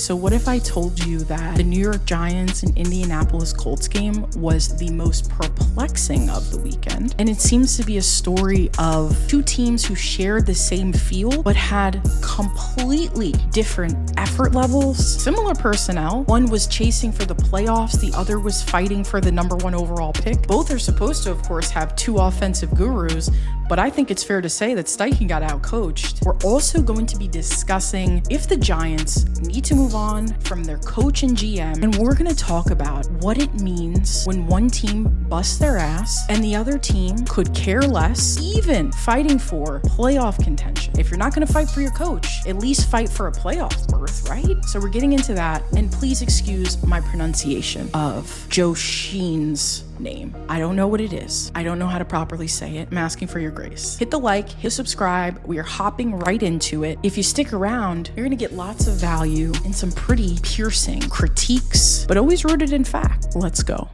So what if I told you that the New York Giants and Indianapolis Colts game was the most perplexing of the weekend? And it seems to be a story of two teams who shared the same field but had completely different effort levels, similar personnel. One was chasing for the playoffs, the other was fighting for the #1 overall pick. Both are supposed to, of course, have two offensive gurus, but I think it's fair to say that Steichen got outcoached. We're also going to be discussing if the Giants need to move on from their coach and GM, and we're going to talk about what it means when one team busts their ass and the other team could care less, even fighting for playoff contention. If you're not going to fight for your coach, at least fight for a playoff berth, right? So we're getting into that, and please excuse my pronunciation of Joe Schoen's name. I don't know what it is. I don't know how to properly say it. I'm asking for your grace. Hit the like, hit subscribe. We are hopping right into it. If you stick around, you're gonna get lots of value and some pretty piercing critiques, but always rooted in fact. Let's go.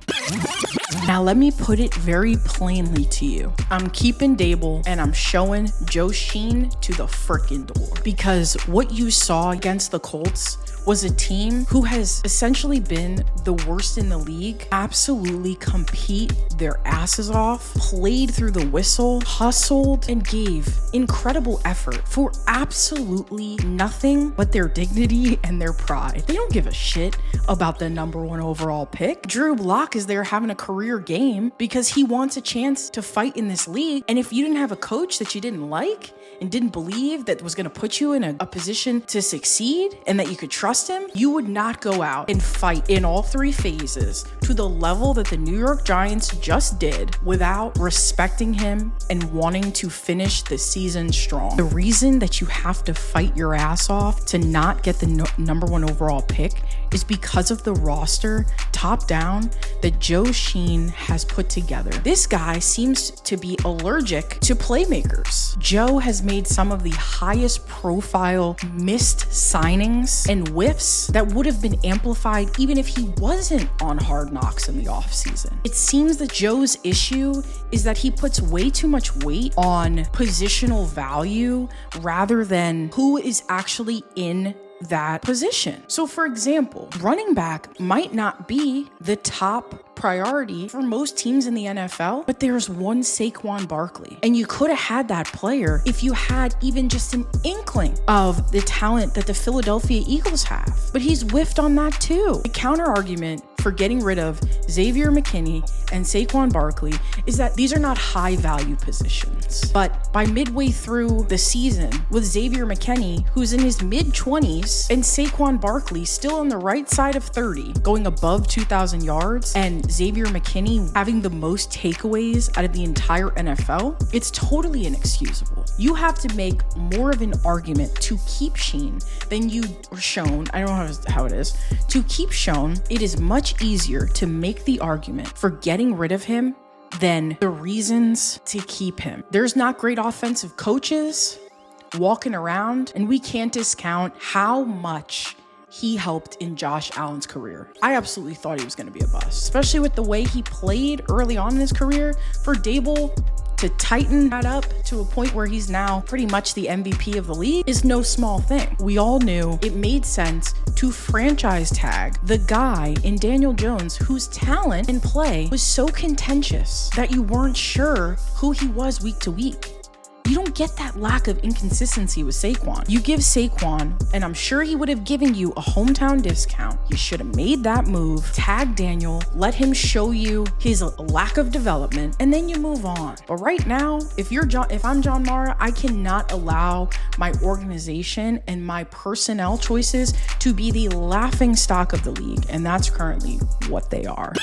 Now, let me put it very plainly to you. I'm keeping Daboll and I'm showing Joe Schoen to the frickin' door, because what you saw against the Colts was a team who has essentially been the worst in the league, absolutely compete their asses off, played through the whistle, hustled, and gave incredible effort for absolutely nothing but their dignity and their pride. They don't give a shit about the #1 overall pick. Drew Lock is there having a career game because he wants a chance to fight in this league. And if you didn't have a coach that you didn't like and didn't believe that was going to put you in a position to succeed and that you could trust him, you would not go out and fight in all three phases to the level that the New York Giants just did without respecting him and wanting to finish the season strong. The reason that you have to fight your ass off to not get the #1 overall pick is because of the roster top down that Joe Schoen has put together. This guy seems to be allergic to playmakers. Joe has made some of the highest profile missed signings and whiffs that would have been amplified even if he wasn't on Hard Knocks in the offseason. It seems that Joe's issue is that he puts way too much weight on positional value rather than who is actually in that position. So for example, running back might not be the top priority for most teams in the NFL, but there's one Saquon Barkley, and you could have had that player if you had even just an inkling of the talent that the Philadelphia Eagles have. But he's whiffed on that too. The counter argument for getting rid of Xavier McKinney and Saquon Barkley is that these are not high value positions. But by midway through the season, with Xavier McKinney, who's in his mid-20s, and Saquon Barkley still on the right side of 30, going above 2,000 yards, and Xavier McKinney having the most takeaways out of the entire NFL, it's totally inexcusable. You have to make more of an argument to keep Schoen than you were shown. I don't know how it is. To keep Schoen, it is much easier to make the argument for getting rid of him than the reasons to keep him. There's not great offensive coaches walking around, and we can't discount how much he helped in Josh Allen's career. I absolutely thought he was going to be a bust, especially with the way he played early on in his career. For Daboll to tighten that up to a point where he's now pretty much the MVP of the league is no small thing. We all knew it made sense to franchise tag the guy in Daniel Jones whose talent and play was so contentious that you weren't sure who he was week to week. You don't get that lack of inconsistency with Saquon. You give Saquon, and I'm sure he would have given you a hometown discount. You should have made that move, tag Daniel, let him show you his lack of development, and then you move on. But right now, if I'm John Mara, I cannot allow my organization and my personnel choices to be the laughing stock of the league, and that's currently what they are.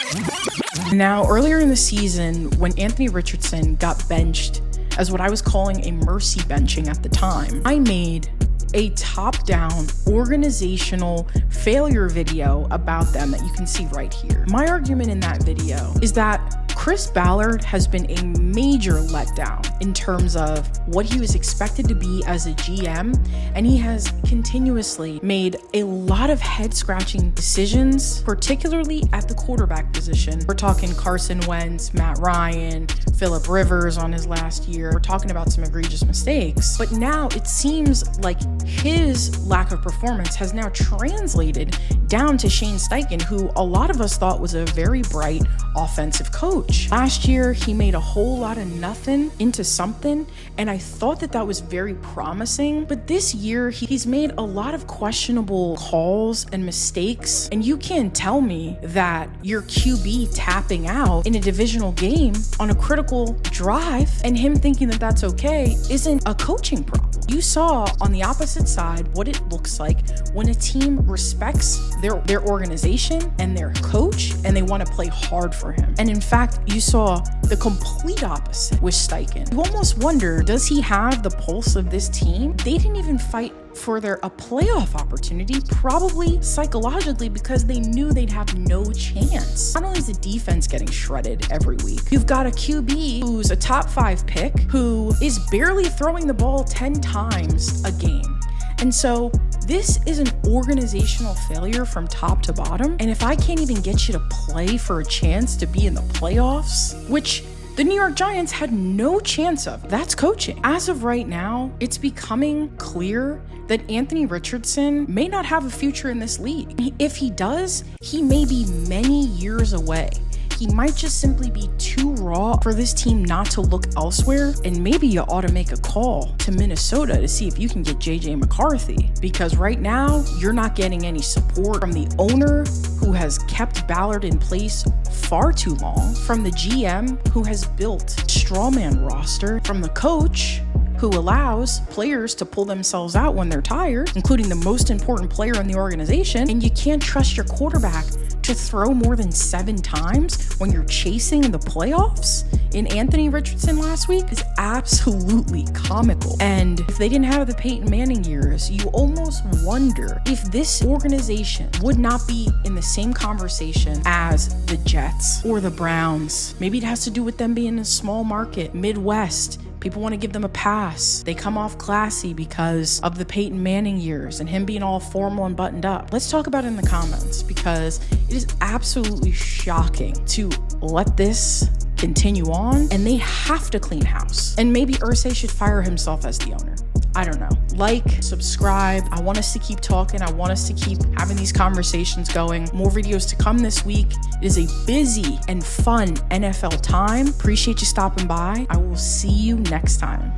Now, earlier in the season, when Anthony Richardson got benched as what I was calling a mercy benching at the time, I made a top-down organizational failure video about them that you can see right here. My argument in that video is that Chris Ballard has been a major letdown in terms of what he was expected to be as a GM, and he has continuously made a lot of head-scratching decisions, particularly at the quarterback position. We're talking Carson Wentz, Matt Ryan, Phillip Rivers on his last year. We're talking about some egregious mistakes, but now it seems like his lack of performance has now translated down to Shane Steichen, who a lot of us thought was a very bright offensive coach. Last year, he made a whole lot of nothing into something, and I thought that that was very promising. But this year, he's made a lot of questionable calls and mistakes, and you can't tell me that your QB tapping out in a divisional game on a critical drive and him thinking that that's okay isn't a coaching problem. You saw on the opposite side what it looks like when a team respects their organization and their coach, and they want to play hard for him. And in fact, you saw the complete opposite with Steichen. You almost wonder, does he have the pulse of this team? They didn't even fight for a playoff opportunity, probably psychologically, because they knew they'd have no chance. Not only is the defense getting shredded every week, you've got a QB who's a top 5 pick who is barely throwing the ball 10 times a game. And so this is an organizational failure from top to bottom. And if I can't even get you to play for a chance to be in the playoffs, which the New York Giants had no chance of, that's coaching. As of right now, it's becoming clear that Anthony Richardson may not have a future in this league. If he does, he may be many years away. He might just simply be too raw for this team not to look elsewhere. And maybe you ought to make a call to Minnesota to see if you can get JJ McCarthy, because right now you're not getting any support from the owner, who has kept Ballard in place far too long, from the GM, who has built a strawman roster, from the coach, who allows players to pull themselves out when they're tired, including the most important player in the organization. And you can't trust your quarterback to throw more than 7 times when you're chasing in the playoffs. In Anthony Richardson last week is absolutely comical. And if they didn't have the Peyton Manning years, you almost wonder if this organization would not be in the same conversation as the Jets or the Browns. Maybe it has to do with them being a small market, Midwest. People want to give them a pass. They come off classy because of the Peyton Manning years and him being all formal and buttoned up. Let's talk about it in the comments, because it is absolutely shocking to let this continue on, and they have to clean house. And maybe Irsay should fire himself as the owner. I don't know. Like, subscribe. I want us to keep talking. I want us to keep having these conversations going. More videos to come this week. It is a busy and fun NFL time. Appreciate you stopping by. I will see you next time.